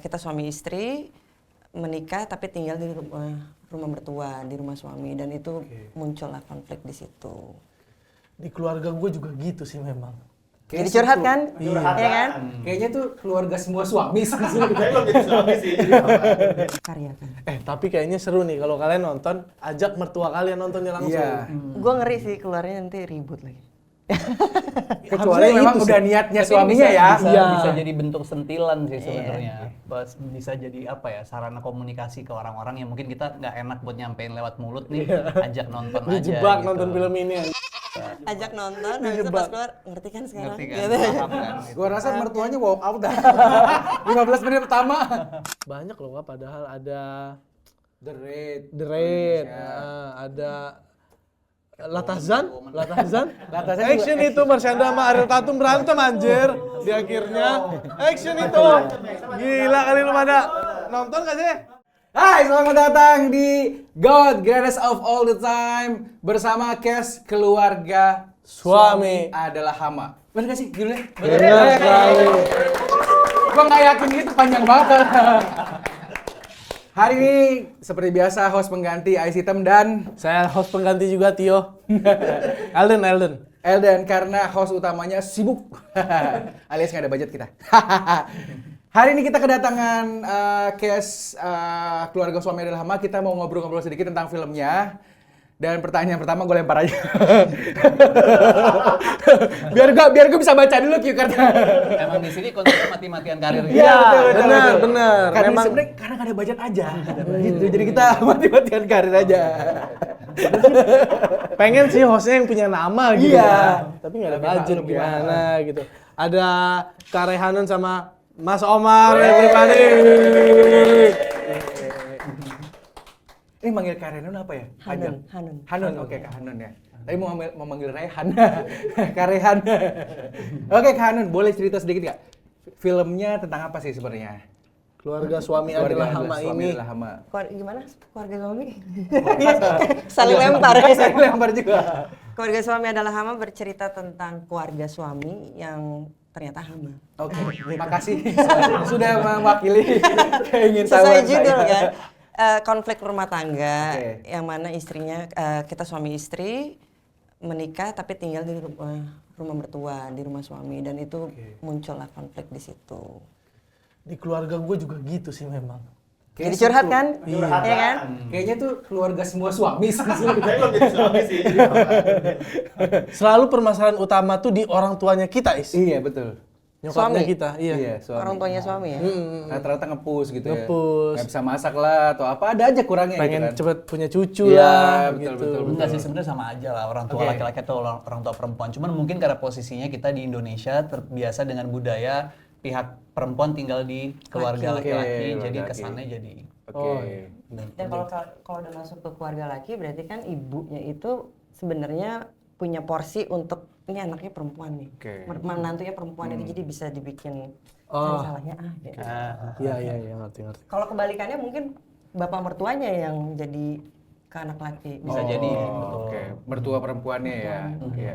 Kita suami istri menikah tapi tinggal di rumah mertua, di rumah suami, dan itu muncullah konflik di situ. Di keluarga gue juga gitu sih memang. Jadi curhat kan? Iya kan? Kayaknya tuh keluarga semua suami sih. Belum jadi suami sih. Karya kan. Tapi kayaknya seru nih kalau kalian nonton, ajak mertua kalian nontonnya langsung. Iya. Gue ngeri sih keluarnya nanti ribut lagi. Kecuali memang itu udah sih. niatnya Tapi suaminya bisa, ya. Bisa, Iya. bisa jadi bentuk sentilan sih sebenarnya. Bisa jadi apa ya, sarana komunikasi ke orang-orang yang mungkin kita nggak enak buat nyampein lewat mulut nih, ajak nonton aja. Dijebak gitu. nonton film ini. Ajak nonton, habis itu pas keluar, ngerti kan sekarang? Ngerti kan? Gitu. Paham kan? Gua rasa mertuanya walk out dah. 15 menit pertama. Banyak loh Kak, padahal ada The Raid. The Raid, ada Latazan. Action itu Marsyanda sama Ariel Tatum berantem anjir di akhirnya. Action itu. Gila kali lu pada nonton gak sih? Hai, selamat datang di God Greatest of All the Time bersama cast keluarga Suami adalah hama. Bener gak sih judulnya? Bener sekali. Gua nggak yakin gitu, panjang banget. Hari ini seperti biasa host pengganti Ais Hitam dan Saya host pengganti juga Tio. Elden. karena host utamanya sibuk alias nggak ada budget kita. Hari ini kita kedatangan cast keluarga suami adalah hama. Kita mau ngobrol-ngobrol sedikit tentang filmnya. Dan pertanyaan pertama gue lempar aja. biar gue bisa baca dulu cue card. Emang di sini konsep mati-matian karir gitu. Iya, benar. Karena Memang sebenarnya karena nggak ada budget aja. Gitu. Jadi kita mati-matian karir aja. pengen sih hostnya yang punya nama gitu. Iya. Tapi nggak ada Tapi budget maklum, gimana gitu. Ada Kak Rehanun sama Mas Omar everybody. Ini manggil Kak Rehanun apa ya? Hanun, oke Kak Hanun ya. Tadi mau manggil Rehan. Kak Rehan. Oke Kak Hanun, boleh cerita sedikit Kak? Filmnya tentang apa sih sebenarnya? Keluarga suami adalah hama ini. Gimana? Keluarga suami? Saling lempar ya. Saya lempar juga. Keluarga suami adalah hama bercerita tentang keluarga suami yang ternyata hama. Oke, terima kasih sudah mewakili keinginan Sesuai saya. judul kan. Konflik rumah tangga, Oke. yang mana istrinya, kita suami istri menikah tapi tinggal di rumah mertua, di rumah suami, dan itu muncullah konflik di situ. Di keluarga gue juga gitu sih memang. Jadi curhat kan? Iya kan? Kayaknya tuh keluarga semua suami sih. Belum jadi suami sih. Selalu permasalahan utama tuh di orang tuanya kita, Is. Iya betul. Nyokapnya Suami? kita, iya. Suami. Orang tuanya suami ya? Rata-rata ngepus gitu Ngepus. ya. Nggak bisa masak lah atau apa, ada aja kurangnya Pengen gitu kan. cepet punya cucu Iya, lah, betul, gitu. betul. Enggak sih, sebenarnya sama aja lah, orang tua laki-laki atau orang tua perempuan. Cuman mungkin karena posisinya kita di Indonesia terbiasa dengan budaya pihak perempuan tinggal di keluarga laki-laki, Oke, jadi laki-laki. kesannya jadi Oke. Dan kalau udah masuk ke keluarga laki, berarti kan ibunya itu sebenarnya punya porsi untuk ini anaknya perempuan nih, Oke. menantunya perempuan itu, jadi bisa dibikin salahnya gitu. Iya, ngerti. Kalau kebalikannya mungkin bapak mertuanya yang jadi ke anak laki. bisa jadi. Oh, oke. Mertua perempuannya ya. Oke.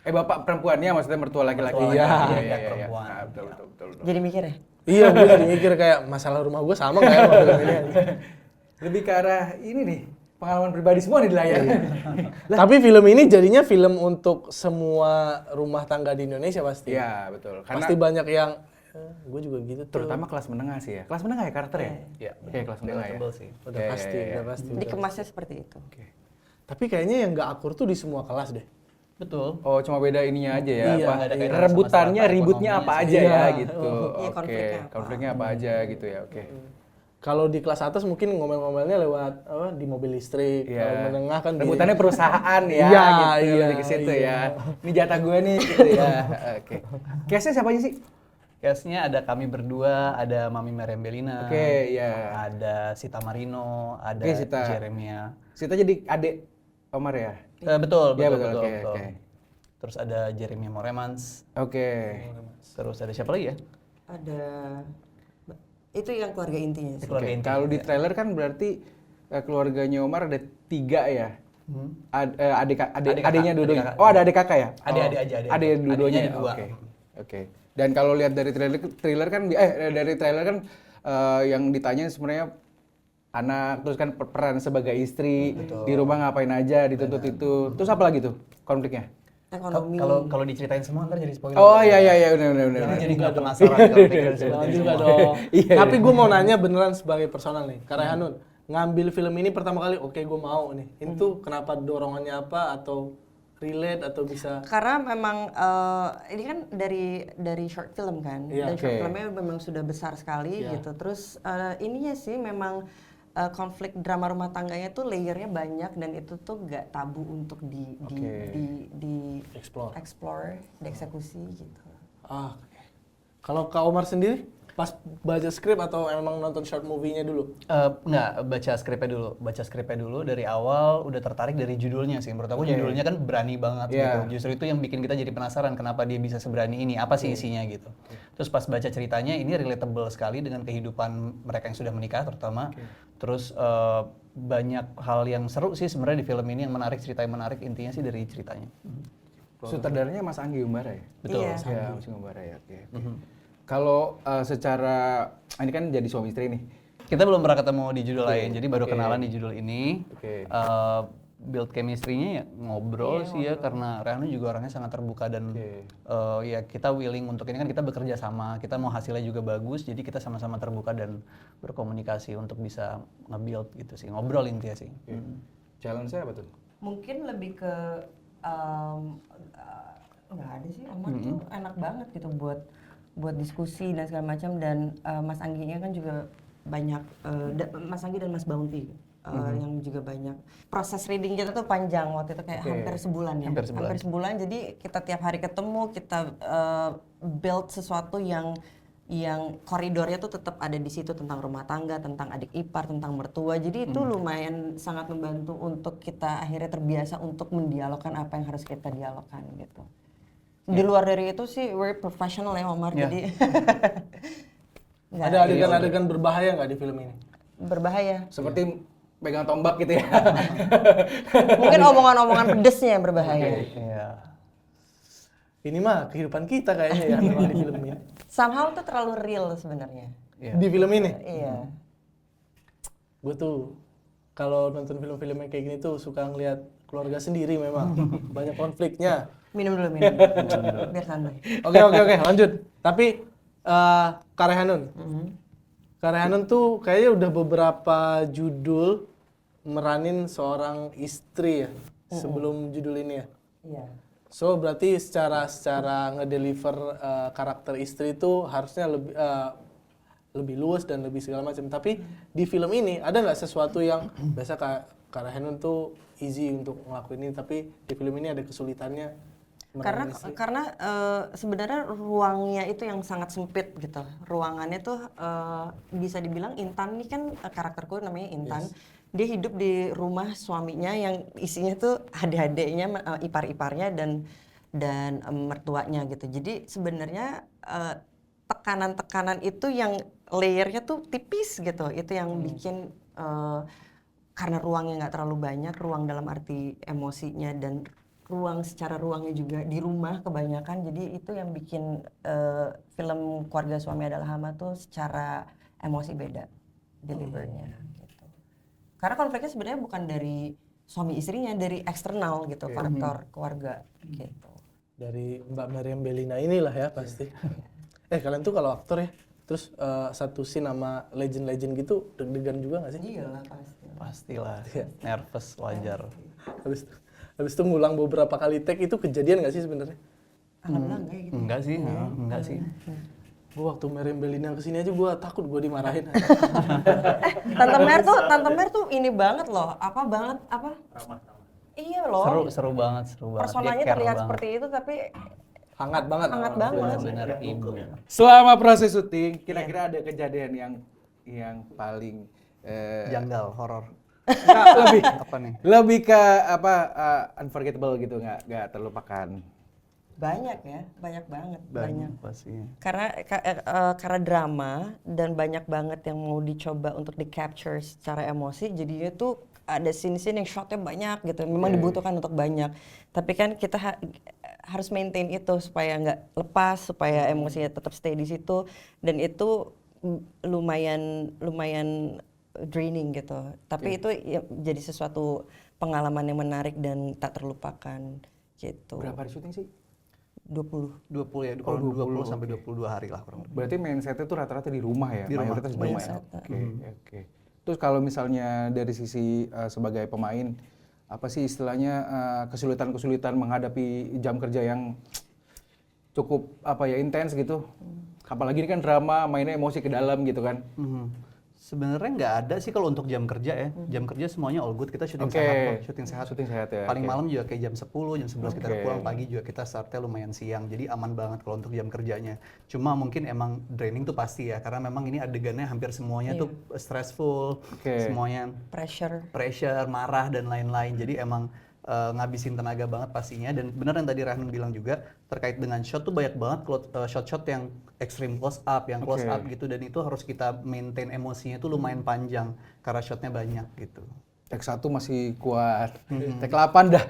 Bapak perempuannya maksudnya mertua laki-laki. Mertua Iya, laki-laki, perempuan. Nah, betul. Jadi mikir ya? Iya, gue jadi mikir kayak masalah rumah gue sama kayak sama film ini. Lebih ke arah ini nih, pengalaman pribadi semua nih di layar. Tapi film ini jadinya film untuk semua rumah tangga di Indonesia pasti. Iya, betul. Karena Pasti banyak yang gue juga gitu tuh. terutama kelas menengah sih ya. Kelas menengah ya karakter ya? Iya, Oke, kelas menengah ya. relatable sih. Udah pasti. Dikemasnya seperti itu. Tapi kayaknya yang nggak akur tuh di semua kelas deh. Betul. Oh, cuma beda ininya aja ya. Iya, apa? ada kaitan sama Rebutannya, strata ributnya apa ekonominya aja sih. ya Iya. gitu. Iya, Oke, konfliknya apa. konfliknya apa aja gitu ya. Oke. Kalau di kelas atas mungkin ngomel-ngomelnya lewat di mobil listrik. Iya. Kalau menengah kan Rebutannya perusahaan ya Iya, gitu. iya, Lebih ke situ iya. ya. Ini jatah gue nih gitu ya. Oke. Case-nya siapa aja sih? Case-nya ada kami berdua, ada Mami Merembelina, Oke, ya. ada Sita Marino, ada Oke, Sita. Jeremia. Sita jadi adik Omar ya? Betul. Iya, betul. Oke. Terus ada Jeremia Moremans, Oke. terus ada siapa lagi ya? Ada itu yang keluarga intinya sih. Keluarga Oke, inti. kalau di trailer kan berarti keluarganya Omar ada 3 ya? Adiknya dua-duanya. kakak. Oh, ada adik kakak ya? Adik-adik aja, Adik dua-duanya. Adiknya ada 2. Oke. Dan kalau lihat dari trailer kan yang ditanya sebenarnya anak, terus kan peran sebagai istri, di rumah ngapain aja, dituntut itu. Terus apa lagi tuh konfliknya? Ekonomi. Kalau diceritain semua ntar jadi spoiler. Oh iya benar. Jadi nggak penasaran kalau pikiran Jangan seperti juga semua. dong. Iya. Tapi gue mau nanya beneran sebagai personal nih, Kak Rehanun, ngambil film ini pertama kali, oke gue mau nih. Itu kenapa dorongannya apa atau relate atau bisa? Karena memang ini kan dari short film kan, Iya. dan short Oke. filmnya memang sudah besar sekali Iya. gitu. Terus ininya sih memang konflik drama rumah tangganya tuh layernya banyak dan itu tuh gak tabu untuk di Explore. dieksekusi gitu. Ah, oke. Kalau Kak Omar sendiri pas baca skrip atau emang nonton short movie-nya dulu? Nggak, baca skripnya dulu dari awal udah tertarik dari judulnya sih. Menurut aku judulnya kan berani banget Iya. gitu. Justru itu yang bikin kita jadi penasaran kenapa dia bisa seberani ini, apa sih isinya gitu. Terus pas baca ceritanya ini relatable sekali dengan kehidupan mereka yang sudah menikah terutama. Terus banyak hal yang seru sih sebenarnya di film ini yang menarik, cerita yang menarik intinya sih dari ceritanya. Sutradaranya Mas Anggi Umbara ya? Betul. Iya. Ya, Mas Anggi Umbara ya. Oke. Kalau secara ini kan jadi suami istri nih. Kita belum pernah ketemu di judul lain, jadi baru kenalan di judul ini. Oke. Build chemistry-nya ya ngobrol sih ya, karena Rehanun juga orangnya sangat terbuka dan ya kita willing untuk ini kan kita bekerja sama, kita mau hasilnya juga bagus, jadi kita sama-sama terbuka dan berkomunikasi untuk bisa nge-build gitu sih, ngobrol intinya sih. Challenge-nya apa tuh? Mungkin lebih ke nggak ada sih, Omar tuh enak banget gitu buat diskusi dan segala macam, dan Mas Angginya kan juga banyak, Mas Anggi dan Mas Bounty yang juga banyak. Proses reading kita tuh panjang waktu itu kayak hampir sebulan ya. Hampir sebulan. Jadi kita tiap hari ketemu, kita build sesuatu yang koridornya tuh tetap ada di situ, tentang rumah tangga, tentang adik ipar, tentang mertua. Jadi itu lumayan sangat membantu untuk kita akhirnya terbiasa untuk mendialogkan apa yang harus kita dialogkan gitu. Di luar dari itu sih we're professional ya Omar, jadi nggak Ada adegan-adegan berbahaya nggak di film ini? berbahaya. Seperti pegang tombak gitu ya. Mungkin omongan-omongan pedesnya yang berbahaya. Iya. Ini mah kehidupan kita kayaknya ya memang di film ini. Somehow tuh terlalu real sebenarnya. Di film ini? Iya. Gue tuh kalau nonton film-film yang kayak gini tuh suka ngeliat keluarga sendiri memang. Banyak konfliknya. Minum dulu. Biar santai. Oke, lanjut. Tapi Kak Rehanun. Kak Rehanun tuh kayaknya udah beberapa judul meranin seorang istri ya sebelum judul ini ya. Iya. So berarti secara ngedeliver karakter istri itu harusnya lebih luas dan lebih segala macam. Tapi di film ini ada nggak sesuatu yang biasa Kak Rehanun tuh easy untuk ngelakuin ini, tapi di film ini ada kesulitannya? Karena sebenarnya ruangnya itu yang sangat sempit gitu. Ruangannya tuh bisa dibilang Intan ini kan karakterku namanya Intan. Dia hidup di rumah suaminya yang isinya tuh adik-adiknya, ipar-iparnya dan mertuanya gitu. Jadi sebenarnya tekanan-tekanan itu yang layernya tuh tipis gitu. Itu yang bikin karena ruangnya nggak terlalu banyak, ruang dalam arti emosinya dan ruang secara ruangnya juga di rumah kebanyakan, jadi itu yang bikin film Keluarga Suami Adalah Hama tuh secara emosi beda delivernya gitu. Karena konfliknya sebenarnya bukan dari suami istrinya, dari eksternal gitu, faktor keluarga gitu. Dari Mbak Meriam Bellina inilah ya pasti. Kalian tuh kalau aktor ya, terus satu scene sama legend-legend gitu deg-degan juga nggak sih? Iyalah pasti. Pastilah, nervous wajar. Habis itu ngulang beberapa kali take, itu kejadian nggak sih sebenarnya? Alhamdulillah enggak ya gitu. Enggak sih. Gue waktu Meriam Bellina kesini aja gue takut gue dimarahin. Tante Mer tuh ini banget loh, apa? Iya loh. Seru banget. Personanya Dia care terlihat banget. seperti itu tapi Hangat banget. hangat banget. Benar ibu. Selama proses syuting, kira-kira ada kejadian yang paling Janggal, horor. lebih Apa nih? lebih ke unforgettable gitu, nggak terlupakan. Banyak ya, banyak banget, banyak. Pastinya. Karena drama dan banyak banget yang mau dicoba untuk di capture secara emosi, jadinya tuh ada scene-scene yang shotnya banyak gitu, memang dibutuhkan untuk banyak. Tapi kan kita harus maintain itu supaya nggak lepas, supaya emosinya tetap stay di situ, dan itu lumayan draining gitu. Tapi itu ya jadi sesuatu pengalaman yang menarik dan tak terlupakan gitu. Berapa hari syuting sih? 20. 20 ya, kalau 20 sampai 22 hari lah kurang lebih. Berarti main setnya tuh rata-rata di rumah ya? Di rumah. Mayoritas di rumah ya? Oke. Terus kalau misalnya dari sisi sebagai pemain, apa sih istilahnya kesulitan-kesulitan menghadapi jam kerja yang cukup intens gitu? Apalagi ini kan drama, mainnya emosi ke dalam gitu kan? Sebenarnya nggak ada sih kalau untuk jam kerja ya. Jam kerja semuanya all good, kita syuting Oke. sehat kok, syuting sehat. Syuting sehat ya, Paling oke. malam juga kayak jam 10, jam 11 kita udah Oke. pulang, pagi juga kita startnya lumayan siang. Jadi aman banget kalau untuk jam kerjanya. Cuma mungkin emang draining tuh pasti ya, karena memang ini adegannya hampir semuanya tuh stressful, Oke. semuanya pressure, marah dan lain-lain. Jadi emang ngabisin tenaga banget pastinya. Dan benar yang tadi Rehan bilang juga terkait dengan shot tuh banyak banget shot-shot yang extreme close up, yang close up gitu, dan itu harus kita maintain emosinya tuh lumayan panjang karena shotnya banyak gitu. Take 1 masih kuat, take 8 dah.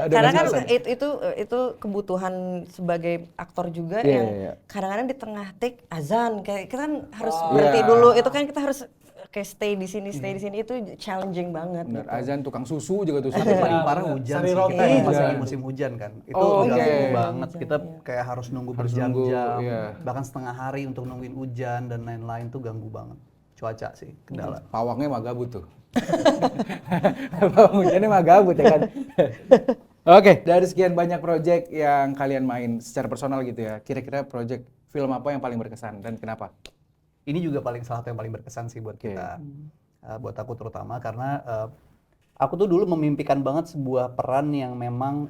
Karena kan itu kebutuhan sebagai aktor juga yang kadang-kadang di tengah take azan, kayak kita kan harus berhenti dulu. Itu kan kita harus kayak stay di sini itu challenging banget. Bener, gitu. azan tukang susu juga tuh. Tapi paling parah hujan Sari sih. roti Kita emang juga. lagi musim hujan kan. Itu Oh, ganggu oke. banget. Kita kayak harus nunggu berjam-jam, iya. bahkan setengah hari untuk nungguin hujan dan lain-lain tuh ganggu banget. Cuaca sih kendala. Pawangnya mah gabut tuh. Pawang hujannya mah gabut ya kan. Oke, dari sekian banyak project yang kalian main secara personal gitu ya, kira-kira project film apa yang paling berkesan dan kenapa? Ini juga salah satu yang paling berkesan sih buat kita. Buat aku terutama karena aku tuh dulu memimpikan banget sebuah peran yang memang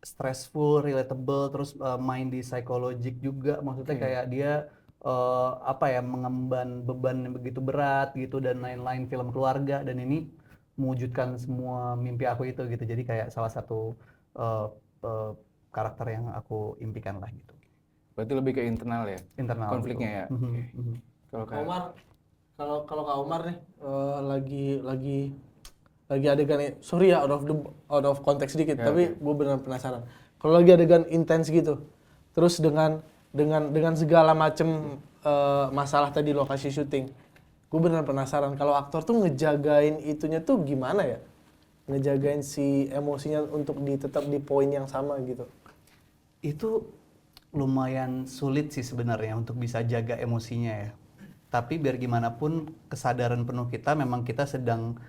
stressful, relatable, terus main di psikologik juga. Maksudnya kayak dia mengemban beban yang begitu berat gitu dan lain-lain, film keluarga, dan ini mewujudkan semua mimpi aku itu gitu. Jadi kayak salah satu karakter yang aku impikan lah gitu. Berarti lebih ke internal ya? Internal, konfliknya ya? betul. Oke. Kalau Kak kayak Omar, kalau Kak Omar nih lagi adegan nih, sorry ya out of konteks dikit, tapi gue benar penasaran. Kalau lagi adegan intens gitu, terus dengan segala macem masalah tadi lokasi syuting, gue benar penasaran kalau aktor tuh ngejagain itunya tuh gimana ya, ngejagain si emosinya untuk tetap di poin yang sama gitu. Itu lumayan sulit sih sebenarnya untuk bisa jaga emosinya ya. Tapi biar gimana pun kesadaran penuh kita memang kita sedang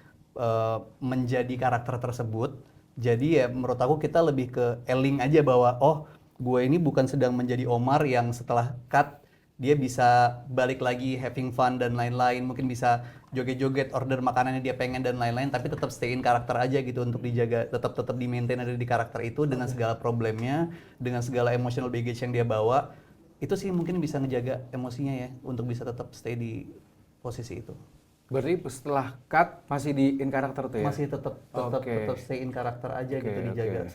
menjadi karakter tersebut. Jadi ya menurut aku kita lebih ke eling aja bahwa oh gue ini bukan sedang menjadi Omar yang setelah cut dia bisa balik lagi having fun dan lain-lain, mungkin bisa joget-joget, order makanannya dia pengen dan lain-lain, tapi tetap stay in karakter aja gitu untuk dijaga, tetap di maintain ada di karakter itu dengan segala problemnya, dengan segala emotional baggage yang dia bawa. Itu sih mungkin bisa ngejaga emosinya ya untuk bisa tetap stay di posisi itu. berarti setelah cut masih di in karakter tuh ya? Masih tetap stay in karakter aja gitu, dijaga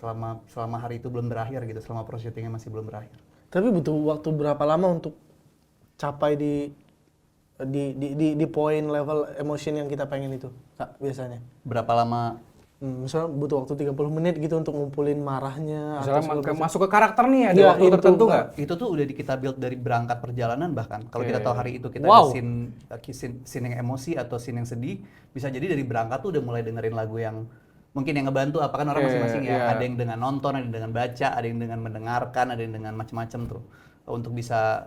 selama hari itu belum berakhir gitu, selama proses syutingnya masih belum berakhir. Tapi butuh waktu berapa lama untuk capai di poin level emotion yang kita pengen itu, Kak, biasanya? Berapa lama? Misalnya butuh waktu 30 menit gitu untuk ngumpulin marahnya. Misalnya masuk ke karakter nih, ada Iya, waktu itu, tertentu nggak? Itu tuh udah kita build dari berangkat perjalanan bahkan. Kalau kita tahu hari itu kita Wow. ada scene yang emosi atau scene yang sedih, bisa jadi dari berangkat tuh udah mulai dengerin lagu yang mungkin yang ngebantu apa kan orang masing-masing ya. Ada yang dengan nonton, ada yang dengan baca, ada yang dengan mendengarkan, ada yang dengan macam-macam tuh. Untuk bisa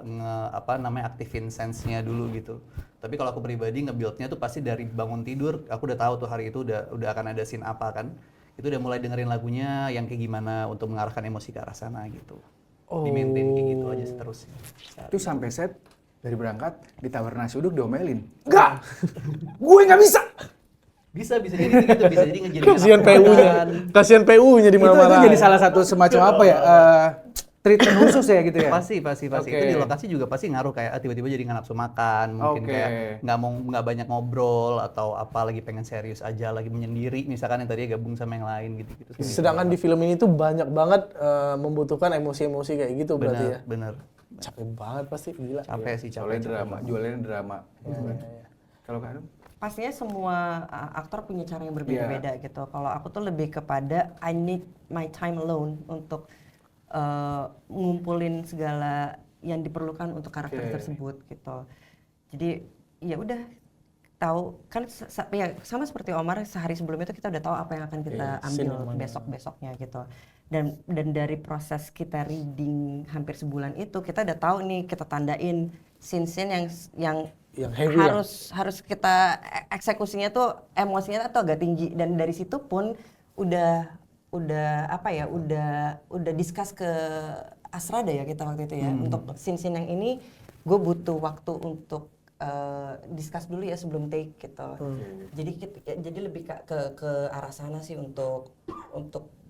aktifin sense-nya dulu gitu. Tapi kalau aku pribadi nge-build-nya tuh pasti dari bangun tidur, aku udah tahu tuh hari itu udah akan ada scene apa kan. Itu udah mulai dengerin lagunya yang kayak gimana untuk mengarahkan emosi ke arah sana gitu. Di-maintain kayak gitu aja seterusnya. Itu sampai set dari berangkat ditawarin nasi uduk diomelin. Enggak! Gue nggak bisa! Bisa jadi gitu, bisa jadi ngejadiin Kasihan anak PU-nya. Kasihan PU-nya di Itu mana-mana. jadi salah satu semacam apa ya? Treatment khusus ya gitu ya? Pasti. Oke. Itu di lokasi juga pasti ngaruh kayak tiba-tiba jadi nggak nafsu makan, mungkin Oke. kayak nggak banyak ngobrol atau apa lagi pengen serius aja, lagi menyendiri misalkan yang tadi gabung sama yang lain gitu. Sedangkan di film ini tuh banyak banget membutuhkan emosi-emosi kayak gitu berarti ya. Bener. Capek banget pasti, gila. Capek sih, Soalnya capek. drama, jualannya drama. Kalau Kak Anum? pastinya semua aktor punya cara yang berbeda-beda gitu. Kalau aku tuh lebih kepada I need my time alone untuk ngumpulin segala yang diperlukan untuk karakter tersebut gitu. Jadi ya udah tahu kan ya sama seperti Omar, sehari sebelumnya itu kita udah tahu apa yang akan kita ambil besok-besoknya gitu. Dan dari proses kita reading hampir sebulan itu kita udah tahu nih, kita tandain scene-scene yang heavy harus kita eksekusinya tuh emosinya tuh agak tinggi, dan dari situ pun udah discuss ke Asrada ya kita waktu itu ya, untuk scene-scene yang ini gue butuh waktu untuk discuss dulu ya sebelum take gitu. Jadi lebih ke arah sana sih untuk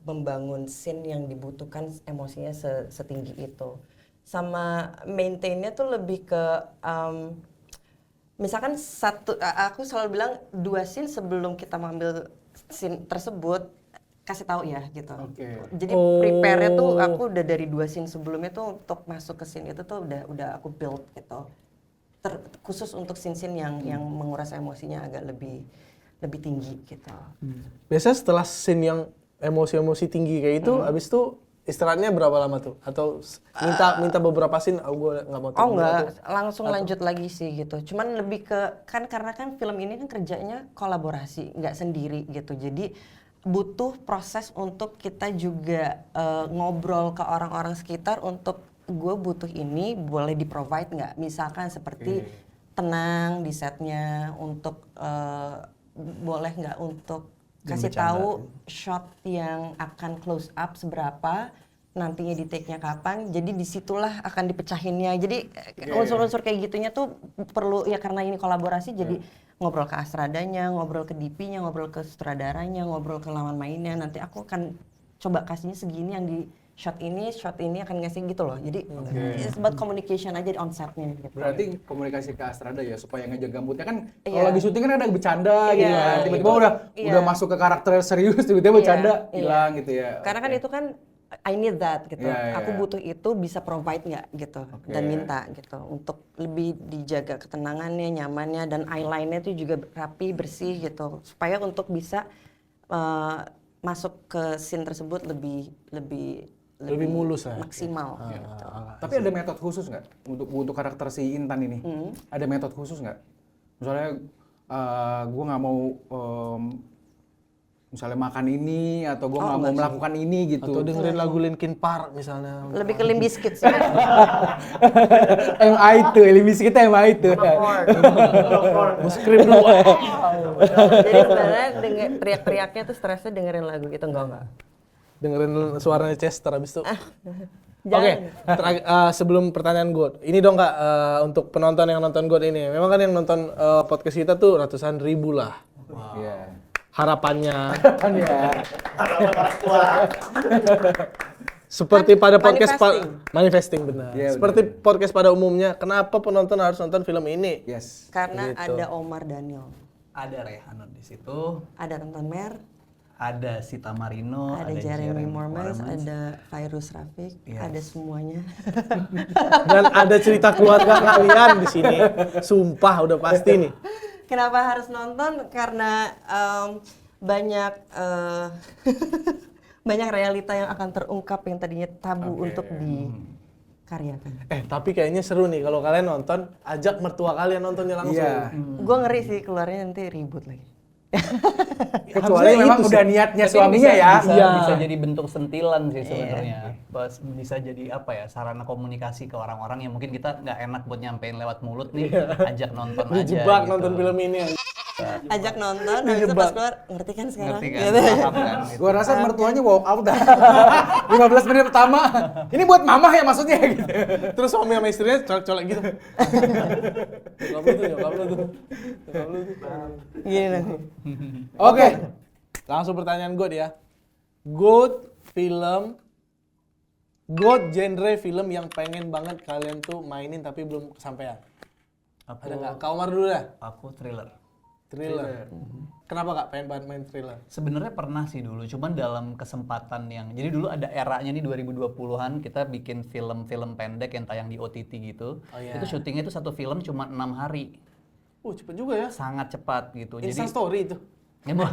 membangun scene yang dibutuhkan emosinya setinggi itu. Sama maintain-nya tuh lebih ke misalkan aku selalu bilang 2 scene sebelum kita mengambil scene tersebut kasih tahu ya gitu. Jadi prepare-nya tuh aku udah dari 2 scene sebelumnya tuh untuk masuk ke scene itu tuh udah aku build gitu. Khusus untuk scene-scene yang menguras emosinya agak lebih tinggi gitu. Biasanya setelah scene yang emosi-emosi tinggi kayak itu, abis itu istirahatnya berapa lama tuh? Atau minta beberapa scene, gue nggak mau. Enggak, langsung lanjut lagi sih gitu. Cuman lebih ke karena film ini kan kerjanya kolaborasi, nggak sendiri gitu. Jadi butuh proses untuk kita juga ngobrol ke orang-orang sekitar untuk gue butuh ini, boleh di-provide nggak? Misalkan seperti tenang di setnya, untuk boleh nggak untuk kasih tahu shot yang akan close up seberapa, nantinya di take-nya kapan, jadi disitulah akan dipecahinnya. Jadi unsur-unsur kayak gitunya tuh perlu ya, karena ini kolaborasi jadi ngobrol ke Asradanya, ngobrol ke DP-nya, ngobrol ke sutradaranya, ngobrol ke lawan mainnya. Nanti aku akan coba kasihnya segini, yang di shot ini akan ngasih gitu loh. Jadi it's about communication aja on set-nya gitu. Berarti komunikasi ke Astrada ya, supaya ngejaga moodnya kan. Kalau lagi syuting kan ada bercanda gitu kan, tiba-tiba udah masuk ke karakter serius, tiba-tiba bercanda hilang gitu ya. Karena kan itu kan I need that gitu. Aku butuh itu, bisa provide nggak gitu, dan minta gitu untuk lebih dijaga ketenangannya, nyamannya, dan eyeline-nya itu juga rapi, bersih gitu, supaya untuk bisa masuk ke scene tersebut lebih mulus lah, maksimal gitu. Tapi ada metode khusus nggak untuk karakter si Intan ini? Ada metode khusus nggak? Misalnya gue nggak mau misalnya makan ini, atau gue nggak mau melakukan ini gitu. Atau dengerin lagu Linkin Park misalnya. Lebih ke Limp Bizkit sih. MI itu, Limp kita MI itu. Scream dulu. Jadi sebenarnya teriak-teriaknya tuh stresnya dengerin lagu gitu, enggak. Dengerin suaranya Chester abis itu. Jangan. Oke, sebelum pertanyaan God, ini dong Kak, untuk penonton yang nonton God ini, memang kan yang nonton podcast kita tuh ratusan ribu lah. Harapannya. Seperti pada podcast manifesting benar. Seperti podcast pada umumnya, kenapa penonton harus nonton film ini? Karena ada Omar Daniel, Ada Rehano di situ, ada Tonton Mer, ada Sita Marino, ada Jeremy Mormons, ada Fairuz Rafiq, ada semuanya. Dan ada cerita keluarga kalian di sini. Sumpah udah pasti nih. Kenapa harus nonton? Karena banyak banyak realita yang akan terungkap yang tadinya tabu untuk dikaryakan. Tapi kayaknya seru nih kalau kalian nonton, ajak mertua kalian nontonnya langsung. Gue ngeri sih keluarnya nanti ribut lagi. Kecuali memang udah niatnya suaminya bisa jadi bentuk sentilan sih sebenarnya. Bisa jadi apa ya, sarana komunikasi ke orang-orang yang mungkin kita nggak enak buat nyampein lewat mulut nih, ajak nonton aja. Dijebak gitu. nonton film ini. Ajak nonton, habis itu pas keluar, ngerti kan sekarang? Ngerti kan? Gitu. Paham kan? Gitu. Gua rasa mertuanya walk out dah. 15 menit pertama. Ini buat mama ya maksudnya gitu. Terus suami sama istrinya colek-colek gitu. Nyokap lu tuh. Gini nanti. Oke. Langsung pertanyaan God ya. God genre film yang pengen banget kalian tuh mainin tapi belum kesampaian. Ada nggak? Kak Omar dulu dah. Aku thriller. Thriller. Kenapa Kak pengen banget main thriller? Sebenarnya pernah sih dulu, cuman dalam kesempatan yang, jadi dulu ada eranya nih 2020-an kita bikin film-film pendek yang tayang di OTT gitu. Itu syutingnya itu satu film cuma 6 hari. Cepet juga ya. sangat cepat gitu. Insta story itu. Ya, Bu.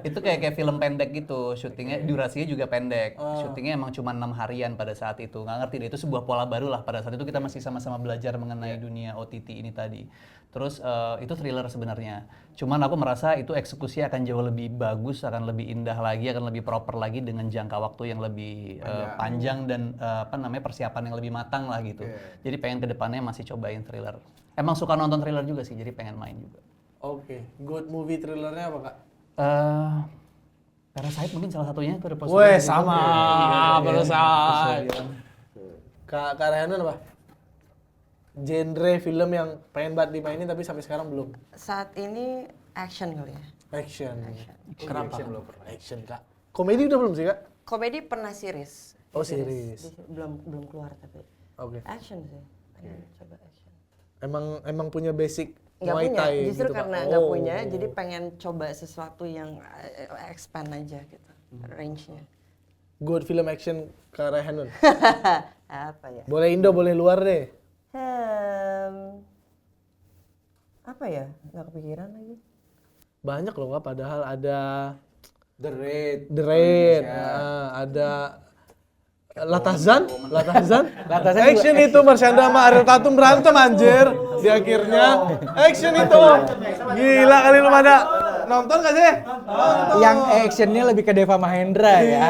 itu kayak film pendek gitu, syutingnya durasinya juga pendek, syutingnya emang cuma 6 harian pada saat itu, nggak ngerti deh, itu sebuah pola baru lah pada saat itu kita masih sama-sama belajar mengenai dunia OTT ini tadi. Terus itu thriller sebenarnya, cuman aku merasa itu eksekusi akan jauh lebih bagus, akan lebih indah lagi, akan lebih proper lagi dengan jangka waktu yang lebih panjang dan persiapan yang lebih matang lah gitu. Jadi pengen kedepannya masih cobain thriller. Emang suka nonton thriller juga sih, jadi pengen main juga. Oke, good movie thrillernya apa Kak? Parasite mungkin salah satunya itu ada Weh, sama Parasite. Kak Rehanan apa? Genre film yang pengen banget dimainin tapi sampai sekarang belum. Saat ini action kali ya. Action. Kenapa? Action belum Action Kak. Komedi udah belum sih Kak? Komedi pernah series. Oh, series. Belum keluar tapi. Oke. Action sih. Pengen coba action. Emang punya basic Nggak Muay punya, Thai justru gitu, Kak? karena nggak Oh. punya, jadi pengen coba sesuatu yang expand aja gitu, range-nya. Good film action Kak Rehanan. Apa ya? Boleh Indo, boleh luar deh. Apa ya? Nggak kepikiran lagi. Banyak loh Kak, padahal ada The Raid. The Raid, ada Latazan action itu Marsyanda sama Ariel Tatum berantem anjir di akhirnya action itu gila kali lu pada nonton gak sih? Yang actionnya lebih ke Deva Mahendra ya.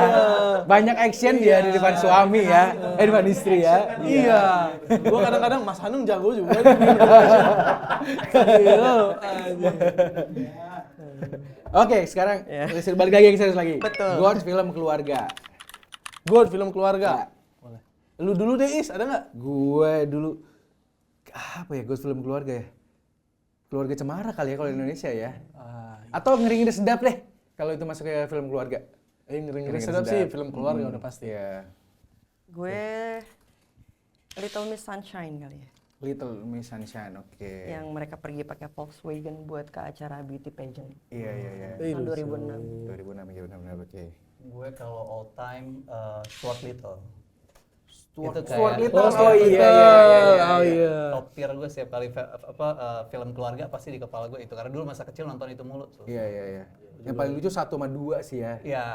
Banyak action dia di depan suami ya, di depan istri ya. Iya, gua kadang-kadang Mas Hanung jago juga. Gila. Oke, sekarang balik lagi serius lagi. Betul. Good film keluarga. Good film keluarga. Lu dulu deh Is, ada nggak? Gue dulu apa ya, good film keluarga ya? Keluarga Cemara kali ya kalau di Indonesia ya. Atau Ngeri Ngeri Sedap deh kalau itu masuk ke film keluarga. Ngeri sedap sih film keluarga udah pasti. Iya. Gue Little Miss Sunshine kali ya. Little Miss Sunshine, oke. Yang mereka pergi pakai Volkswagen buat ke acara beauty pageant. Iya. Tahun 2006. 2006 ya benar-benar oke. Gue kalau all time Stuart Little. Stuart Little. Oh iya. Top tier gue setiap kali film keluarga pasti di kepala gue itu karena dulu masa kecil nonton itu mulu tuh. Iya. Yang paling lucu 1 sama 2 sih ya. Iya.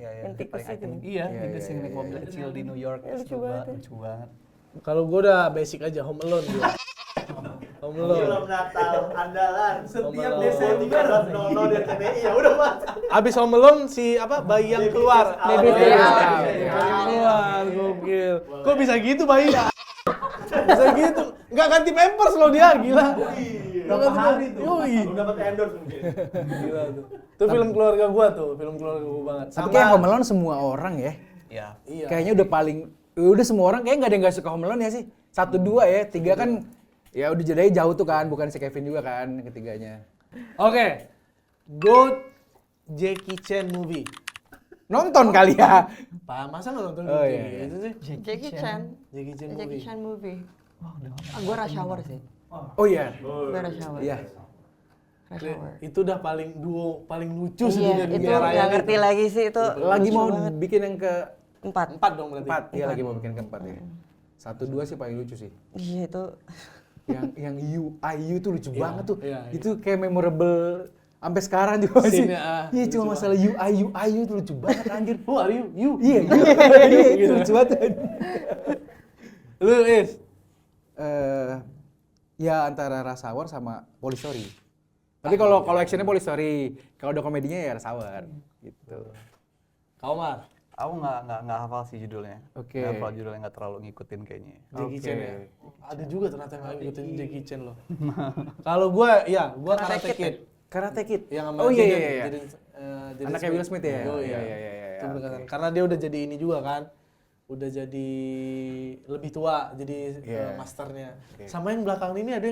Yang Itu paling tikus itu. iconic. Iya, tikus yang naik mobil kecil di New York. lucu banget ya. Lucu banget. Kalau gue udah basic aja, Home Alone gue. Home Alone. Film Natal andalan setiap Alone. Desember 13.00 di RCTI ya udah Mas. Abis Home Alone si apa bayi yang keluar. Baby Keluar, gokil. Kok bisa gitu bayi? Bisa gitu. Nggak ganti pampers loh dia, gila. Berapa hari tuh? Yoi. Belum dapat endorse mungkin. Gila tuh. Itu film keluarga gua tuh, film keluarga gua banget. Tapi kayak Home Alone semua orang ya. Iya. Iya. Kayaknya udah semua orang kayaknya nggak ada yang nggak suka Home Alone ya sih. 1, 2 ya, 3 kan ya udah jedanya jauh tuh kan, bukan si Kevin juga kan ketiganya. Oke. Good Jackie Chan movie. Nonton kali ya. Pak, masa nggak nonton Oh, gitu? iya. Itu sih. Jackie Chan. Jackie Chan movie. Jackie Chan movie. Gue Rush Hour sih. Oh iya. Gue Rush Hour. Iya. Rush Hour. Itu udah duo paling lucu Iya, sedunia itu dunia raya. nggak ngerti lagi sih itu. Lagi lucu mau banget. bikin yang ke 4. 4 dong berarti. 4. Iya, lagi mau bikin ke 4 ya. 1, 2 sih paling lucu sih. Iya itu. yang IU tuh lucu banget tuh. iya. Itu kayak memorable sampai sekarang juga sih. Scene-nya, Iya, cuma masalah IU tuh lucu banget anjir. Who are you? You. Iya, itu lucu banget. Lu Is. Ya antara Rush Hour sama Police Story. Tapi kalau actionnya Police Story, kalau udah komedinya ya Rush Hour gitu. Kau Mar. Aku nggak hafal sih judulnya. Oke. Nggak hafal judulnya, nggak terlalu ngikutin kayaknya. Jackie Chan Oke. ya. Ada juga ternyata yang ngikutin Jackie Chan loh. Kalau gua Karate Kid. Karate Kid. Yang sama Oh iya Jaden- iya iya. Jaden Anaknya Will Smith ya. Oh iya. Itu berdekatan. Karena dia udah jadi ini juga kan. Udah jadi lebih tua jadi Iya. masternya. Sama yang belakang ini ada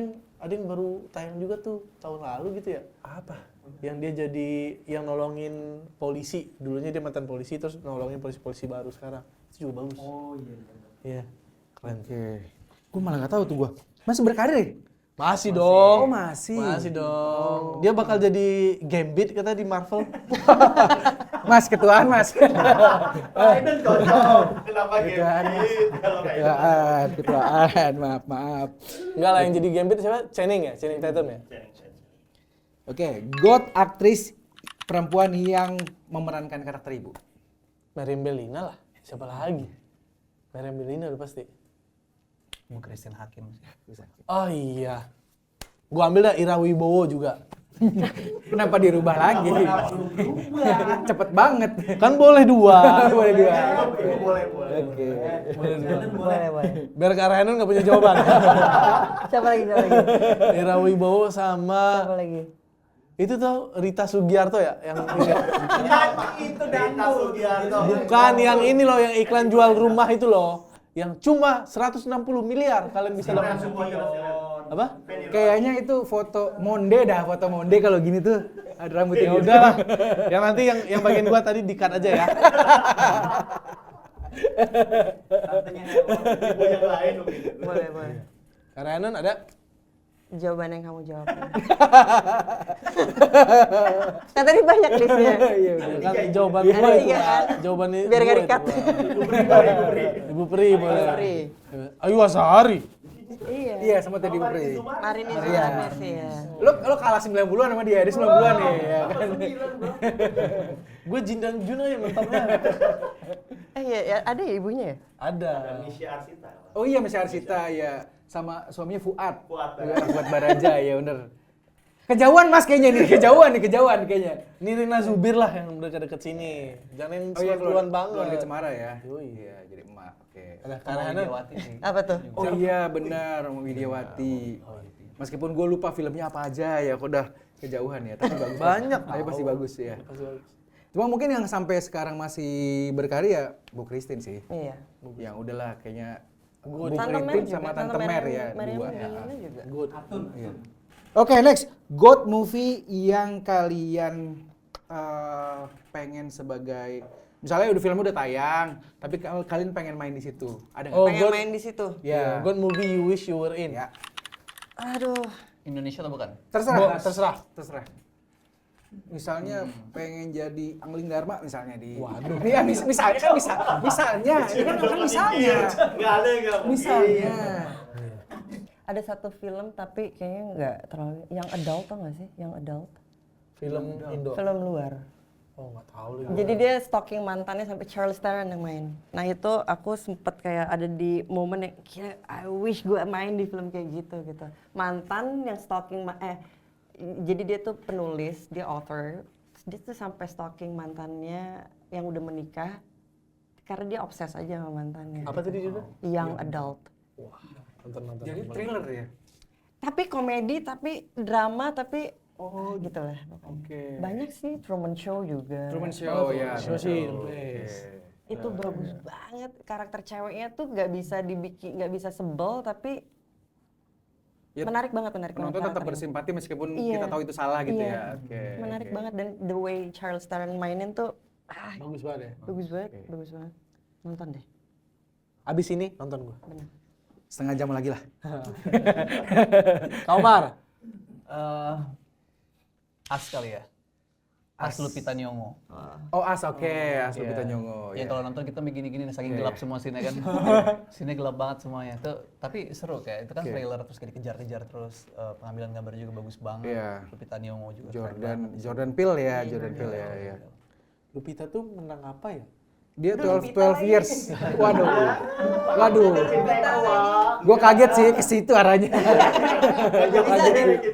yang baru tayang juga tuh tahun lalu gitu ya. Apa? Yang dia jadi yang nolongin polisi. Dulunya dia mantan polisi terus nolongin polisi-polisi baru sekarang. Itu juga bagus. Oh iya. Iya. Keren. Oke. Gua malah nggak tahu tuh gua. Masih berkarir ya? Masih dong. Oh, masih. Masih dong. Dia bakal jadi Gambit kata di Marvel. Mas, ketuaan Mas. Biden cocok. Kenapa Ketuaan Mas. Gambit? Kalau kayak Ketuaan. Maaf. Enggak lah, yang jadi Gambit siapa? Channing ya? Channing Tatum ya? Oke, GOAT aktris perempuan yang memerankan karakter ibu. Meriam Bellina lah. Siapa lagi? Meriam Bellina udah pasti. Bu Christine Hakim. Oh iya. Gua ambil dah Ira Wibowo juga. Kenapa dirubah lagi? Cepet banget. Kan boleh dua. Boleh dua. boleh. Oke. Boleh. Biar Kak Raihan nggak punya jawaban. Siapa lagi? Ira Wibowo sama Siapa lagi? itu tuh Rita Sugiarto ya yang Itu Rita Sugiarto. bukan yang ini loh yang iklan jual rumah itu loh yang cuma 160 miliar kalian bisa dapat apa? Kayaknya itu foto Monde kalau gini tuh ada rambutnya. Ya udah lah. Yang nanti yang bagian gua tadi di-cut aja ya. Ibu yang lain mungkin. Boleh. Kak Raihan ada? Jawaban yang kamu jawab. Kan tadi banyak listnya. Iya udah. Kan jawaban Ada gua itu. tiga kan? Jawaban ini Biar gua nggak itu, di-cut. Gua. Ibu Pri boleh. Pri. Ayu Asari. Iya. Iya sama Teddy Bupri. Marini Iya. Zubair sih ya. Lo kalah 90-an sama dia 90-an nih ya kan. Gue Jin dan Jun aja mentoknya. Iya, ada ya ibunya ya? Ada. Misya Arsita. Oh iya Mesya Arsita ya. Sama suaminya Fuad. Fuad Fuad Baraja ya bener. Kejauhan Mas kayaknya nih, kejauhan kayaknya. Ini Rina Zubir lah yang dekat-dekat sini. Jangan yang Oh iya keluar banget. Keluarga Cemara ya. Yoi. Iya, jadi emak. Oke. Ada Kak Sama Raihan. Widiawati sih. Apa tuh? Oh iya benar, sama Widiawati. Meskipun gue lupa filmnya apa aja ya, kok udah kejauhan ya, tapi bagus. Banyak. Tapi pasti bagus ya. Cuma mungkin yang sampai sekarang masih berkarya Bu Christine sih. Iya. Yang udahlah kayaknya Bu Tante Mer Christine juga, sama Tante Mer ya, Mariam dua. Bellina juga. Good. Iya. Oke, next. GOAT movie yang kalian pengen sebagai misalnya udah filmnya udah tayang, tapi kalian pengen main di situ. Ada nggak? Oh, Pengen God. main di situ. Ya. Good movie you wish you were in. Ya. Aduh. Indonesia atau bukan? Terserah. Terserah. Misalnya pengen jadi Angling Dharma misalnya di. Waduh. Iya, misalnya kan misalnya. Ini kan misalnya. Enggak ada yang enggak Misalnya. Ada satu film tapi kayaknya nggak terlalu yang adult tau nggak sih? Yang adult. Film Indo. Film luar. Oh, nggak tahu lagi. Jadi dia stalking mantannya sampai Charlize Theron yang main. Nah itu aku sempet kayak ada di momen yang kayak I wish gue main di film kayak gitu. Mantan yang stalking jadi dia tuh penulis, dia author. Dia tuh sampai stalking mantannya yang udah menikah karena dia obses aja sama mantannya. Apa tadi judulnya? Young adult. Wah, nonton. Jadi thriller ya. Tapi komedi, tapi drama, tapi gitu lah. Oke. Banyak sih, Truman Show juga. Truman Show ya. Show sih, Oke. please. Itu bagus banget, karakter ceweknya tuh nggak bisa dibikin, nggak bisa sebel, tapi Ya, menarik banget penonton tetap karakternya. bersimpati meskipun Iya. kita tahu itu salah gitu Iya. ya. Oke. Menarik oke. banget, dan the way Charles Theron mainin tuh Bagus banget ya. bagus banget. Nonton deh. Abis ini nonton gua. Bener. Setengah jam lagi lah. Kak Omar. As kali ya. As Lupita Nyong'o. Oh As, oke. As Lupita Nyong'o. Ya ya. kalau nonton kita begini-gini saking Iya, gelap iya. semua sini kan. Sini gelap banget semuanya. Tuh, tapi seru kayak itu kan Oke. trailer terus kayak dikejar-kejar terus pengambilan gambar juga bagus banget. Iya. Lupita Nyong'o juga keren banget. Jordan Peele ya, Jordan Peele ya. Ya. Lupita tuh menang apa ya? Dia 12 years. Waduh. Gue kaget sih ke situ arahnya.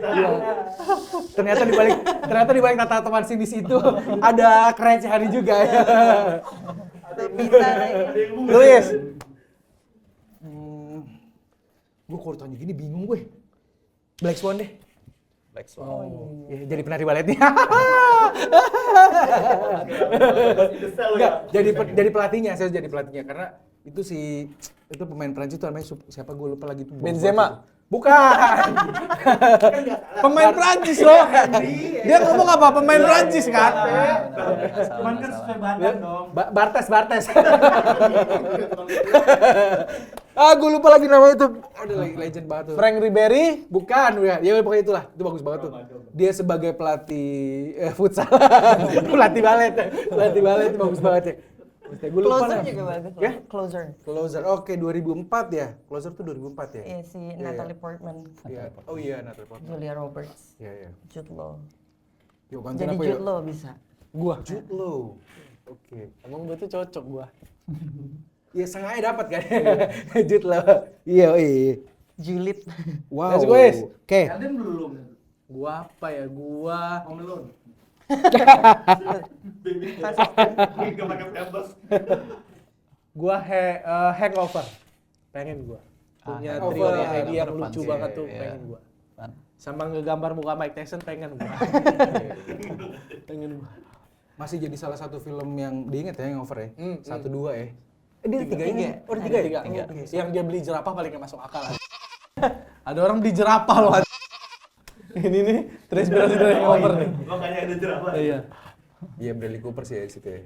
Iya. Ternyata di balik tata teman sini situ ada kerecehan juga ya. Bisa. Luis. Gue kalau tanya gini bingung gue. Black Swan deh. Black Swan. Ya, jadi penari baletnya. Enggak, jadi pelatihnya, saya jadi pelatihnya karena itu pemain Prancis tuh namanya siapa gue lupa lagi tuh. Benzema. Bukan. Pemain Prancis loh. Dia ngomong apa? Pemain Prancis kan? Cuman kan sesuai badan dong. Bartes. Gue lupa lagi namanya tuh. Ada lagi legend banget tuh. Frank Ribery. Bukan, ya pokoknya itulah. Itu bagus banget tuh. Dia sebagai pelatih futsal. Pelatih balet itu bagus banget ya. Gue lupa Closer lah. juga bagus loh. Ya? Closer. Closer. Oke, 2004 ya. Closer tuh 2004 ya. Iya si Natalie Portman, Iya. Oh iya, Natalie Portman. Julia Roberts, Iya, iya. Jude Law. Yuk, bantuin Jadi apa Jude yuk? Law bisa. Gua. Jude Law. Oke. Emang gue tuh cocok gua. Iya, sengaja dapat kan. Jude Law. Iya, iya. Julid. Wow. Let's go, guys. Oke. Elden belum. Gua apa ya? Gua Home Alone. Baby. Gak pakai pampers. gua Hangover. Pengen gua. Punya Hangover. trio Iya, Eddie yang Hangover lucu fun banget sih, tuh, iya. pengen gua. Fun. Sama ngegambar muka Mike Tyson pengen gua. Pengen gua. Masih jadi salah satu film yang diinget ya, Hangover ya. 1, 2 ya. Dia Tiga. tiga ini. Oh, dia tiga ya? Tiga. Oke. Yang dia beli jerapah paling gak masuk akal. Ada orang beli jerapah loh. Ini nih terinspirasi dari Hangover nih. Makanya ada jerapah. Iya. Iya, Bradley Cooper sih ya di situ ya.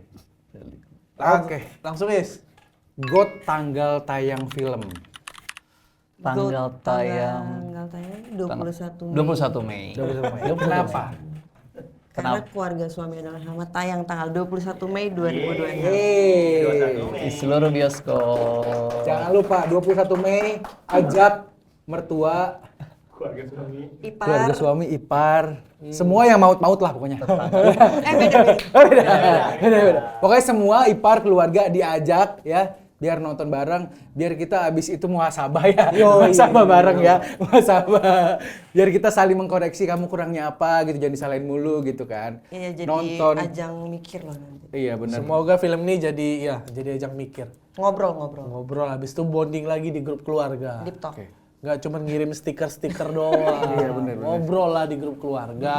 Oke, langsung Is. GOAT tanggal tayang film. Tanggal tayang Tanggal tayang 21 Mei. 21 Mei. Kenapa? Karena Keluarga Suami Adalah Hama tayang tanggal 21 Mei 2026. Di seluruh bioskop. Jangan lupa 21 Mei ajak mertua, Keluarga suami. Ipar. keluarga suami, ipar, semua yang maut-maut lah pokoknya. Beda-beda. Beda. Pokoknya semua ipar keluarga diajak ya, biar nonton bareng, biar kita abis itu muhasabah ya, muhasabah bareng ya, muhasabah. Biar kita saling mengkoreksi kamu kurangnya apa gitu, jangan disalahin mulu gitu kan. Iya, jadi Nonton. ajang mikir loh nanti. Iya benar. Semoga film ini jadi ajang mikir. Ngobrol-ngobrol. Ngobrol habis itu bonding lagi di grup keluarga. Deep talk. Oke. Nggak cuma ngirim stiker-stiker doang. Iya, bener. Ngobrol lah di grup keluarga.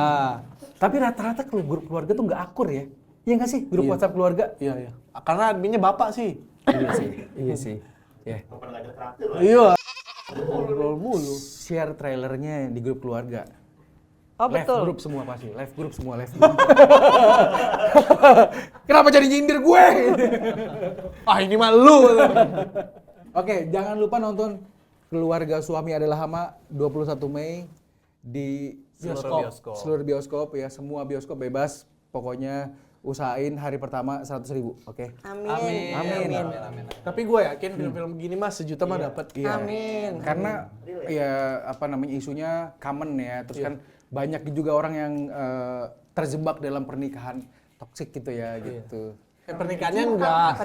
Tapi rata-rata kalau grup keluarga tuh nggak akur ya. Iya nggak sih grup WhatsApp keluarga? Iya, iya. Karena adminnya bapak sih. Iya sih. Iya sih. Ya. Pernah ngajak traktir loh. Iya. Ngobrol mulu. Share trailernya di grup keluarga. Oh Live betul. group semua pasti, live group semua, live group. Kenapa jadi nyindir gue? Ah ini mah lu. Oke, jangan lupa nonton Keluarga Suami Adalah Hama 21 Mei di Bioskop. seluruh bioskop ya, semua bioskop bebas. Pokoknya usahain hari pertama 100.000, oke? Amin. Amin. Tapi gue yakin film-film gini mah sejuta mah dapat. Iya. Amin. Karena ya apa namanya isunya common ya, terus kan banyak juga orang yang terjebak dalam pernikahan toksik gitu ya gitu. Pernikahannya enggak.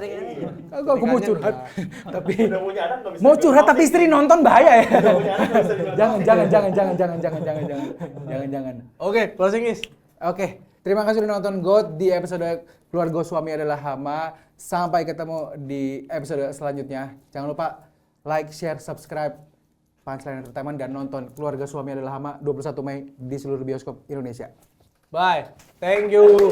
Aku mau curhat, tapi Udah punya anak nggak bisa. mau curhat tapi istri nonton bahaya ya. Udah punya anak nggak bisa dibilang Jangan. Oke, closing Is. Oke, terima kasih sudah nonton GOAT di episode Keluarga Suami Adalah Hama. Sampai ketemu di episode selanjutnya. Jangan lupa like, share, subscribe Punchline Entertainment dan nonton Keluarga Suami Adalah Hama 21 Mei di seluruh bioskop Indonesia. Bye. Thank you.